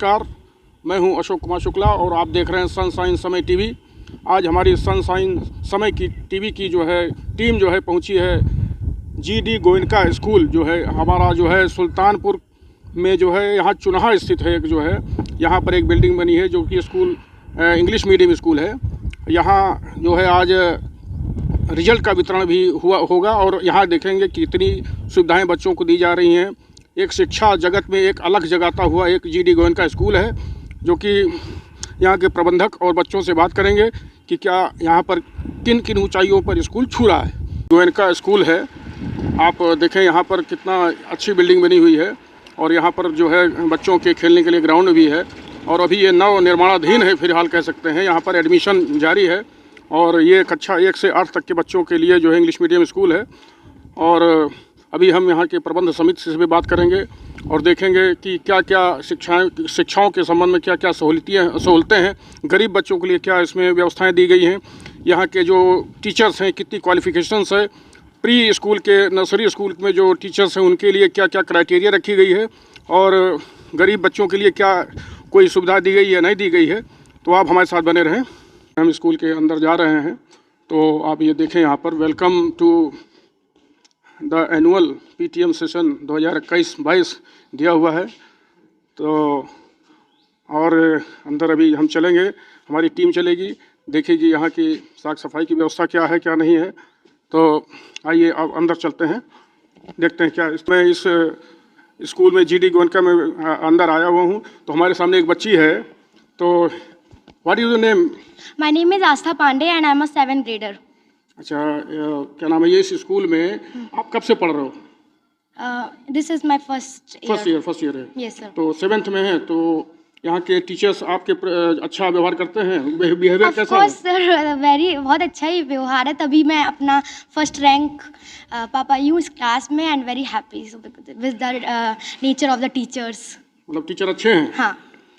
नमस्कार, मैं हूं अशोक कुमार शुक्ला और आप देख रहे हैं सनशाइन समय टीवी। आज हमारी सनशाइन समय की टीवी की जो है टीम जो है पहुंची है जीडी गोयनका स्कूल जो है हमारा जो है सुल्तानपुर में जो है यहाँ चुनाहा स्थित है। एक जो है यहाँ पर एक बिल्डिंग बनी है जो कि स्कूल इंग्लिश मीडियम स्कूल है। यहाँ जो है आज रिजल्ट का वितरण भी होगा और यहाँ देखेंगे कि कितनी सुविधाएं बच्चों को दी जा रही हैं। एक शिक्षा जगत में एक अलग जगाता हुआ एक जीडी गोयनका स्कूल है जो कि यहाँ के प्रबंधक और बच्चों से बात करेंगे कि क्या यहाँ पर किन किन ऊंचाइयों पर स्कूल छू रहा है। गोयनका स्कूल है, आप देखें यहाँ पर कितना अच्छी बिल्डिंग बनी हुई है और यहाँ पर जो है बच्चों के खेलने के लिए ग्राउंड भी है और अभी ये नव निर्माणाधीन है फिलहाल कह सकते हैं। यहाँ पर एडमिशन जारी है और ये कक्षा 1 से 8 तक के बच्चों के लिए जो है इंग्लिश मीडियम स्कूल है। और अभी हम यहाँ के प्रबंध समिति से भी बात करेंगे और देखेंगे कि क्या क्या शिक्षाओं के संबंध में क्या क्या सहूलतें हैं, गरीब बच्चों के लिए क्या इसमें व्यवस्थाएं दी गई हैं, यहाँ के जो टीचर्स हैं कितनी क्वालिफिकेशंस है, प्री स्कूल के नर्सरी स्कूल में जो टीचर्स हैं उनके लिए क्या क्या क्राइटेरिया रखी गई है और गरीब बच्चों के लिए क्या कोई सुविधा दी गई है नहीं दी गई है। तो आप हमारे साथ बने रहें। हम स्कूल के अंदर जा रहे हैं तो आप ये देखें यहाँ पर welcome to the annual PTM session 2021-22 दिया हुआ है। तो और अंदर अभी हम चलेंगे, हमारी टीम चलेगी, देखेगी यहाँ की साफ सफाई की व्यवस्था क्या है क्या नहीं है। तो आइए अब अंदर चलते हैं, देखते हैं क्या इसमें। इस स्कूल में जीडी गोयनका में अंदर आया हुआ हूँ तो हमारे सामने एक बच्ची है। तो what is your name? My name is Astha Pandey and I'm a 7th grader. अच्छा, क्या नाम है ये? इस स्कूल में आप कब से पढ़ रहे हो? This is my first year. First year है। Yes sir. तो 7th में है तो यहाँ के टीचर्स आपके अच्छा व्यवहार करते हैं? बिहेवियर कैसा है? Of course sir, बहुत अच्छा ही व्यवहार है, तभी मैं अपना फर्स्ट रैंक पापा यूँ इस क्लास में and very happy with the nature of the teachers. मतलब टीचर अच्छे हैं? हाँ।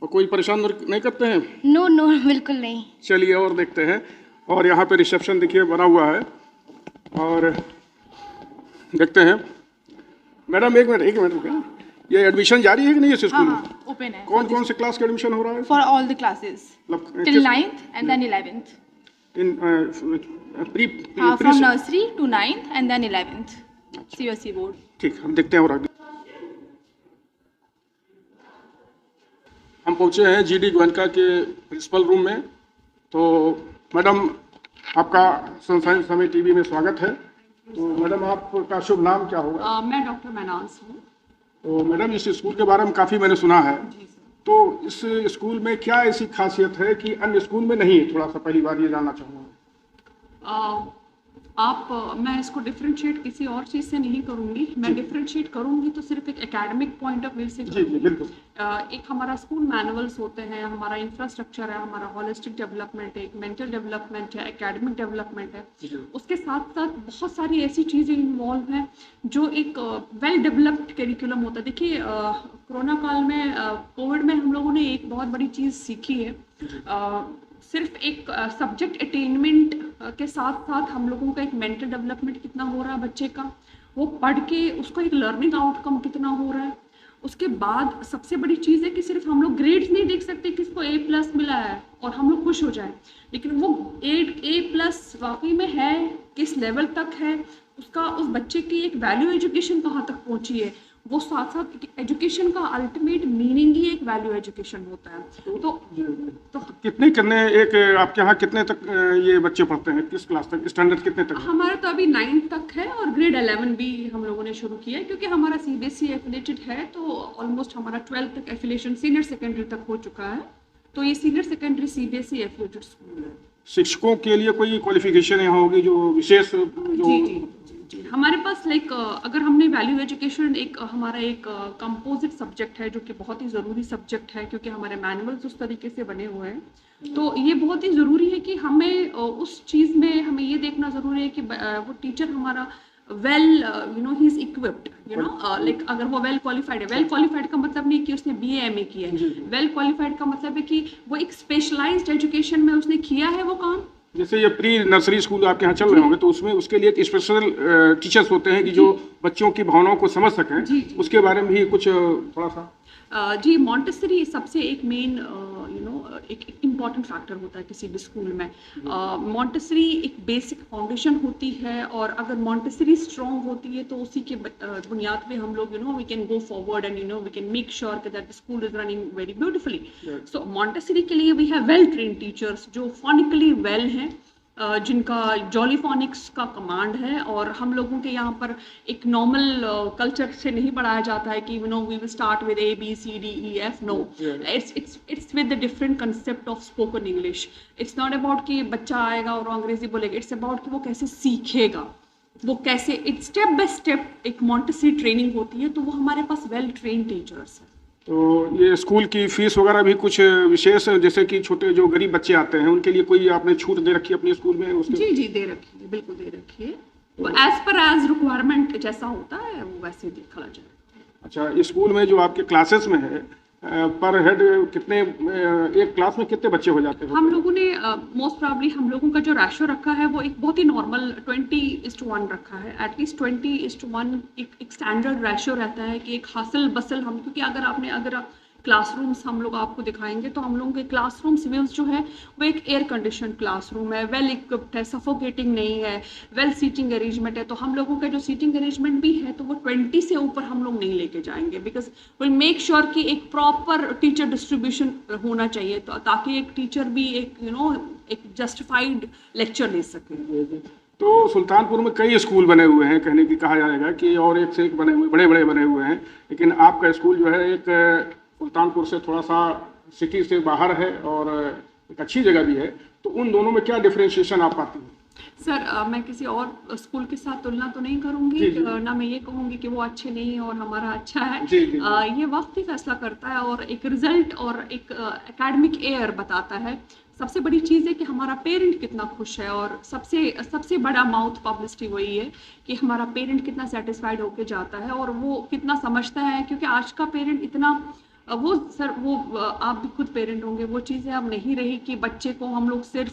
और कोई परेशान नहीं करते हैं? नो बिल्कुल नहीं। चलिए और देखते हैं। और यहाँ पे रिसेप्शन देखिए बना हुआ है और देखते हैं। मैडम एक मिनट रुकिए, ये एडमिशन जारी है कि नहीं इस स्कूल में? ओपन है। कौन कौन से क्लास का एडमिशन हो रहा है? For all the classes till 9th and then 11th। In from nursery to 9th and then 11th CBSE board. ठीक, हम देखते हैं और आगे। हम पहुंचे हैं जीडी गोयनका के प्रिंसिपल रूम में। तो मैडम आपका सनशाइन समय टीवी में स्वागत है। तो मैडम आपका शुभ नाम क्या होगा? मैं डॉक्टर मैनास हूँ। तो मैडम इस स्कूल के बारे में काफ़ी मैंने सुना है, तो इस स्कूल में क्या ऐसी खासियत है कि अन्य स्कूल में नहीं है? थोड़ा सा पहली बार ये जानना चाहूँगा। मैं इसको डिफरेंशिएट किसी और चीज़ से नहीं करूँगी, मैं डिफरेंशिएट करूँगी तो सिर्फ एक एकेडमिक पॉइंट ऑफ व्यू से करूँगी। बिल्कुल। एक हमारा स्कूल मैनुअल्स होते हैं, हमारा इंफ्रास्ट्रक्चर है, हमारा होलिस्टिक डेवलपमेंट है, एक मेंटल डेवलपमेंट है, एकेडमिक डेवलपमेंट है। उसके साथ साथ बहुत सारी ऐसी चीज़ें इन्वॉल्व हैं जो एक वेल डेवलप्ड करिकुलम होता है। देखिए कोरोना काल में कोविड में हम लोगों ने एक बहुत बड़ी चीज़ सीखी है। सिर्फ एक सब्जेक्ट अटेनमेंट के साथ साथ हम लोगों का एक मेंटल डेवलपमेंट कितना हो रहा है बच्चे का, वो पढ़ के उसको एक लर्निंग आउटकम कितना हो रहा है। उसके बाद सबसे बड़ी चीज़ है कि सिर्फ हम लोग ग्रेड्स नहीं देख सकते किसको A+ मिला है और हम लोग खुश हो जाए, लेकिन वो A+ वाकई में है, किस लेवल तक है, उसका उस बच्चे की एक वैल्यू एजुकेशन कहाँ तक पहुँची है। वो साथ साथ एजुकेशन का अल्टीमेट मीनिंग ही एक वैल्यू एजुकेशन होता है। तो कितने एक आपके यहाँ कितने तक ये बच्चे पढ़ते हैं? किस क्लास तक, स्टैंडर्ड कितने तक? हमारा तो अभी 9th तक है और ग्रेड 11 भी हम लोगों ने शुरू किया है, क्योंकि हमारा सीबीएसई एफिलेटेड है तो ऑलमोस्ट हमारा 12th तक एफिलेशन सीनियर सेकेंडरी तक हो चुका है। तो ये senior secondary CBSE affiliated school है। शिक्षकों के लिए कोई क्वालिफिकेशन यहाँ होगी जो विशेष जी, हमारे पास अगर हमने वैल्यू एजुकेशन हमारा एक कंपोजिट सब्जेक्ट है जो कि बहुत ही ज़रूरी सब्जेक्ट है, क्योंकि हमारे मैनुअल्स उस तरीके से बने हुए हैं। तो ये बहुत ही ज़रूरी है कि हमें उस चीज़ में हमें ये देखना ज़रूरी है कि वो टीचर हमारा वेल ही इज़ इक्विप्ड, अगर वो वेल क्वालिफाइड है। वेल क्वालिफाइड का मतलब नहीं कि उसने BA MA किया है, वेल क्वालिफाइड का मतलब है कि वो एक स्पेशलाइज्ड एजुकेशन में उसने किया है वो काम। जैसे ये प्री नर्सरी स्कूल आपके यहाँ चल रहे होंगे तो उसमें उसके लिए एक स्पेशल टीचर्स होते हैं कि जो बच्चों की भावनाओं को समझ सकें, उसके बारे में भी कुछ थोड़ा सा जी, मॉन्टेसरी सबसे एक मेन एक इम्पॉर्टेंट फैक्टर होता है किसी भी स्कूल में। मॉन्टेसरी एक बेसिक फाउंडेशन होती है, और अगर मॉन्टेसरी स्ट्रॉन्ग होती है तो उसी के बुनियाद पे हम लोग we can go forward and we can make sure that the school is running very beautifully. So Montessori के लिए we have well trained teachers जो फोनिकली वेल हैं, जिनका जॉली फोनिक्स का कमांड है, और हम लोगों के यहाँ पर एक नॉर्मल कल्चर से नहीं पढ़ाया जाता है कि we will start with ABCDEF। No, it's with the different concept of spoken English. It's not about कि बच्चा आएगा और अंग्रेजी बोलेगा, इट्स अबाउट कि वो कैसे सीखेगा, वो कैसे एक स्टेप बाय स्टेप एक मॉन्टेसरी ट्रेनिंग होती है। तो वो हमारे पास वेल ट्रेन्ड टीचर्स हैं। तो ये स्कूल की फीस वगैरह भी कुछ विशेष, जैसे कि छोटे जो गरीब बच्चे आते हैं उनके लिए कोई आपने छूट दे रखी है अपने स्कूल में? जी जी, दे रखी है, बिल्कुल दे रखी है। तो एज रिक्वायरमेंट जैसा होता है वो वैसे देखा जाए। अच्छा, इस स्कूल में जो आपके क्लासेस में है, पर हेड कितने, एक क्लास में कितने बच्चे हो जाते हैं? हम लोगों ने मोस्ट प्रॉब्ली हम लोगों का जो रेशो रखा है वो एक बहुत ही नॉर्मल 20:1 रखा है। एटलीस्ट 20:1 एक स्टैंडर्ड रेशो रहता है कि एक हासिल बसल हम, क्योंकि अगर क्लासरूम्स हम लोग आपको दिखाएंगे तो हम लोगों के क्लासरूम सिविल्स जो है वो एक एयर कंडीशन क्लासरूम है, वेल इक्विप्ड है, सफोकेटिंग नहीं है, वेल सीटिंग अरेंजमेंट है। तो हम लोगों का जो सीटिंग अरेंजमेंट भी है तो वो 20 से ऊपर हम लोग नहीं लेके जाएंगे, बिकॉज विल मेक श्योर कि एक प्रॉपर टीचर डिस्ट्रीब्यूशन होना चाहिए, तो ताकि एक टीचर भी एक जस्टिफाइड लेक्चर ले सके। तो सुल्तानपुर में कई स्कूल बने हुए हैं, कहने की कहा जाएगा कि और एक से एक बने हुए, बड़े बड़े बने हुए हैं, लेकिन आपका स्कूल जो है एक सुल्तानपुर से थोड़ा सा सिटी से बाहर है और एक अच्छी जगह भी है। तो उन दोनों में क्या डिफरेंशिएशन आप पाती हैं? सर, मैं किसी और स्कूल के साथ तुलना तो नहीं करूंगी, ना मैं ये कहूंगी कि वो अच्छे नहीं है और हमारा अच्छा है। ये वक्त ही फैसला करता है, और एक रिजल्ट और एक एकेडमिक एयर बताता है। सबसे बड़ी चीज़ है कि हमारा पेरेंट कितना खुश है, और सबसे बड़ा माउथ पब्लिसिटी वही है कि हमारा पेरेंट कितना सेटिस्फाइड होके जाता है और वो कितना समझता है। क्योंकि आज का पेरेंट इतना आप भी खुद पेरेंट होंगे, वो चीज़ें अब नहीं रही कि बच्चे को हम लोग सिर्फ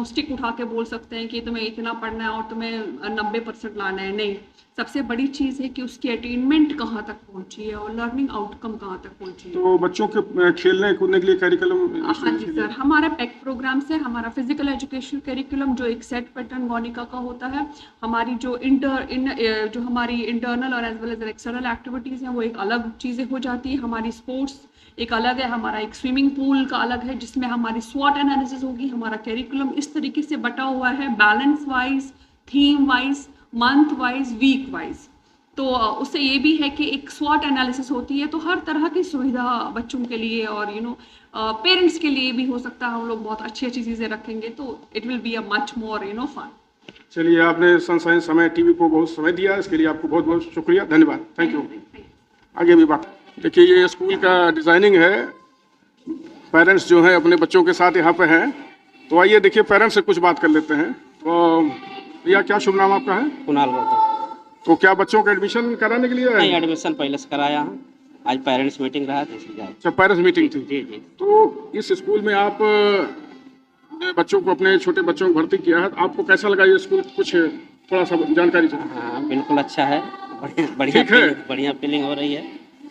स्टिक उठा के बोल सकते हैं कि तुम्हें इतना पढ़ना है और तुम्हें 90% लाना है। नहीं, सबसे बड़ी चीज़ है कि उसकी अटेनमेंट कहाँ तक पहुँची है और लर्निंग आउटकम कहाँ तक पहुँची है। तो बच्चों के खेलने कूदने के लिए करिकुलम? हाँ जी सर, हमारा पैक प्रोग्राम से हमारा फिजिकल एजुकेशन करिकुलम जो एक सेट पैटर्न गोनिका का होता है, हमारी जो हमारी इंटरनल और as well as external activities हैं वो एक अलग चीज़ें हो जाती है। हमारी स्पोर्ट्स एक अलग है, हमारा एक स्विमिंग पूल का अलग है जिसमें हमारी स्वॉट एनालिसिस होगी। हमारा करिकुलम इस तरीके से बटा हुआ है, balance wise, theme wise, month wise, week wise. तो उससे ये भी है कि एक स्वॉट एनालिसिस होती है, तो हर तरह की सुविधा बच्चों के लिए और पेरेंट्स के लिए भी हो सकता है। हम लोग बहुत अच्छी चीज़ें रखेंगे तो it will be a much more fun. चलिए, आपने सनशाइन समय टीवी को बहुत समय दिया, इसके लिए आपको बहुत बहुत शुक्रिया, धन्यवाद, थैंक यू। आगे भी बात। देखिए, ये स्कूल का डिज़ाइनिंग है, पेरेंट्स जो हैं अपने बच्चों के साथ यहाँ पे हैं। तो आइए देखिए, पेरेंट्स से कुछ बात कर लेते हैं। तो भैया, क्या शुभ नाम आपका है? कुणाल गौतम। तो क्या बच्चों का एडमिशन कराने के लिए आए? नहीं, एडमिशन पहले से कराया हूँ, आज पेरेंट्स मीटिंग रहा था इसलिए। अच्छा, पेरेंट्स मीटिंग थी? जी जी। तो इस स्कूल में आप बच्चों को, अपने छोटे बच्चों को भर्ती किया है, तो आपको कैसा लगा ये स्कूल? कुछ थोड़ा सा जानकारी चाहिए। हाँ, बिल्कुल अच्छा है, बढ़िया फीलिंग हो रही है।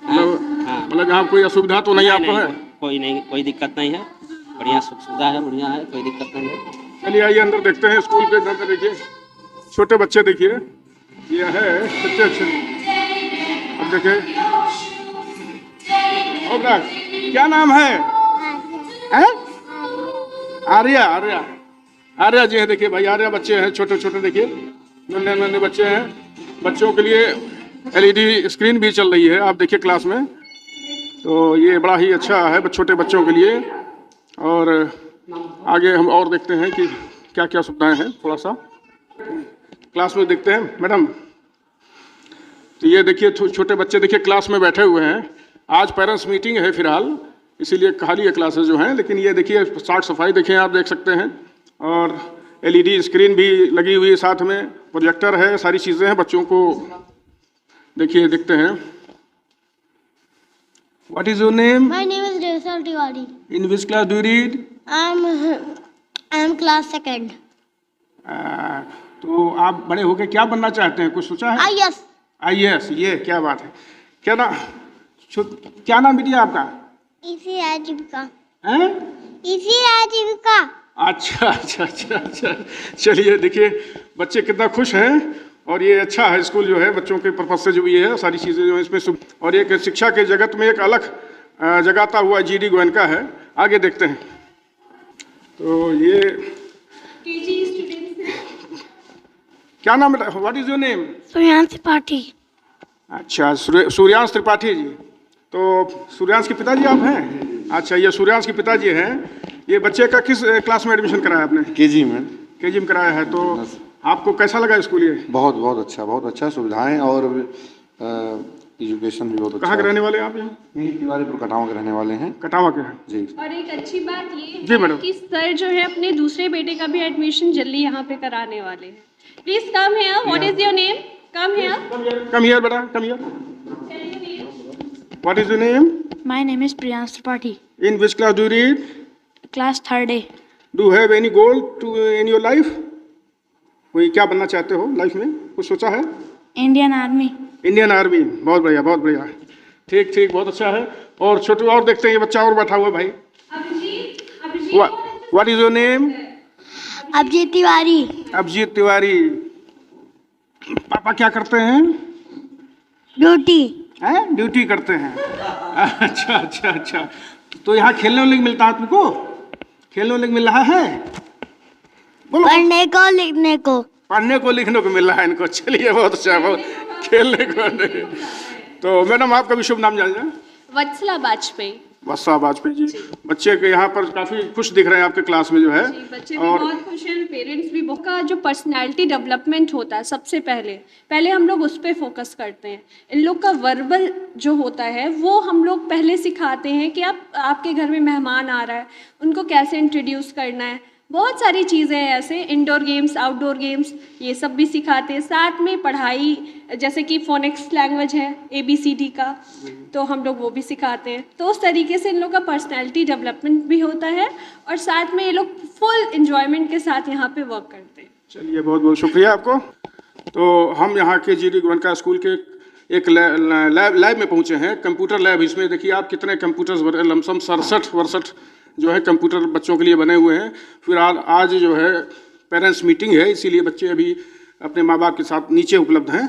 मतलब यहाँ कोई असुविधा तो नहीं आपको है? कोई दिक्कत नहीं है, बढ़िया सुविधा है, बढ़िया है, कोई दिक्कत नहीं है। चलिए आइए अंदर देखते हैं स्कूल के अंदर। देखिए, छोटे बच्चे देखिए, ये है अच्छे। अब देखिए, और क्या नाम है? आर्या जी है। देखिए भाई, आर्या बच्चे हैं, छोटे छोटे, देखिए नन्हे बच्चे हैं। बच्चों के लिए LED स्क्रीन भी चल रही है, आप देखिए क्लास में। तो ये बड़ा ही अच्छा है छोटे बच्चों के लिए। और आगे हम और देखते हैं कि क्या क्या सुविधाएं हैं, थोड़ा सा क्लास में देखते हैं। मैडम, तो ये देखिए छोटे बच्चे देखिए क्लास में बैठे हुए हैं। आज पेरेंट्स मीटिंग है फिलहाल, इसीलिए खाली है क्लासेस जो हैं। लेकिन ये देखिए साफ सफाई देखिए, आप देख सकते हैं। और LED स्क्रीन भी लगी हुई है, साथ में प्रोजेक्टर है, सारी चीज़ें हैं। बच्चों को देखिए, देखते हैं। What is your name? My name is Resal Tiwari. In which class do you read? I'm class 2nd. तो आप बड़े होके क्या बनना चाहते हैं, कुछ सोचा है? IAS. IAS, ये क्या बात है। क्या ना क्या नाम बिटिया आपका? इसी आजीविका। हैं? इसी आजीविका। अच्छा अच्छा अच्छा अच्छा, चलिए देखिए बच्चे कितना खुश हैं और ये अच्छा है स्कूल जो है बच्चों के पर्पज से जो ये है सारी चीज़ें जो है इसमें और एक शिक्षा के जगत में एक अलग जगाता हुआ GD गोयनका है। आगे देखते हैं। तो ये क्या नाम है? What is your name? Suryansh Tripathi. अच्छा, सूर्यांश त्रिपाठी जी। तो सूर्यांश के पिताजी आप हैं? अच्छा, ये सूर्यांश के पिताजी हैं। ये बच्चे का किस क्लास में एडमिशन कराया आपने? KG में। KG में कराया है। तो आपको कैसा लगा स्कूल ये? बहुत अच्छा सुविधाएं और एजुकेशन भी बहुत अच्छा। कहाँ के रहने वाले हैं आप? यहाँ तिवारीपुर कटावा के रहने वाले हैं। कटावा के हैं जी। और एक अच्छी बात ये जी मैडम कि सर जो है अपने दूसरे बेटे का भी एडमिशन जल्दी यहाँ पे कराने वाले हैं। Please come here, what is your name? Come here. Come here बेटा, come here. What is your name? My name is Priyansh Tripathi. In which class do you read? Class 3rd A. Do have any goal to in your life? कोई क्या बनना चाहते हो life में? कुछ सोचा है? Indian Army. Indian army. बहुत बढ़िया, बहुत बढ़िया। ठीक ठीक, बहुत अच्छा है। और छोटू और देखते हैं, ये बच्चा और बैठा हुआ है भाई। What is your name? Abhijit Tiwari. Abhijit Tiwari. पापा क्या करते हैं? ड्यूटी। हैं? ड्यूटी करते हैं। अच्छा अच्छा अच्छा। तो यहाँ खेलने वाले मिलता है तुमको? खेलने वाले मिल रहा है? बोलो। पढ़ने को लिखने को। पढ़ने को लिखने को मिल रहा है इनको। चलिए बहुत अच्छा, बहुत खेलने को नहीं। तो मैडम आपका भी शुभ नाम जान जाए? वत्सला बाजपेयी। वत्सला वाजपेयी जी। बच्चे के यहाँ पर काफी खुश दिख रहे हैं आपके क्लास में जो है। बच्चे भी बहुत खुश हैं, पेरेंट्स भी। बहुत का जो पर्सनालिटी डेवलपमेंट होता है सबसे पहले हम लोग उस पर फोकस करते हैं। इन लोग का वर्बल जो होता है वो हम लोग पहले सिखाते हैं कि आपके घर में मेहमान आ रहा है, उनको कैसे इंट्रोड्यूस करना है। बहुत सारी चीज़ें हैं ऐसे, इंडोर गेम्स, आउटडोर गेम्स, ये सब भी सिखाते हैं। साथ में पढ़ाई, जैसे कि फोनिक्स लैंग्वेज है ABCD का, तो हम लोग वो भी सिखाते हैं। तो उस तरीके से इन लोग का पर्सनैलिटी डेवलपमेंट भी होता है और साथ में ये लोग फुल एंजॉयमेंट के साथ यहाँ पे वर्क करते हैं। चलिए बहुत बहुत शुक्रिया आपको। तो हम यहाँ के GD गोयनका स्कूल के एक लैब में पहुँचे हैं, कंप्यूटर लैब। इसमें देखिए आप कितने कंप्यूटर्स लमसम 67 जो है कंप्यूटर बच्चों के लिए बने हुए हैं। फिर आज जो है पेरेंट्स मीटिंग है, इसीलिए बच्चे अभी अपने माँ बाप के साथ नीचे उपलब्ध हैं।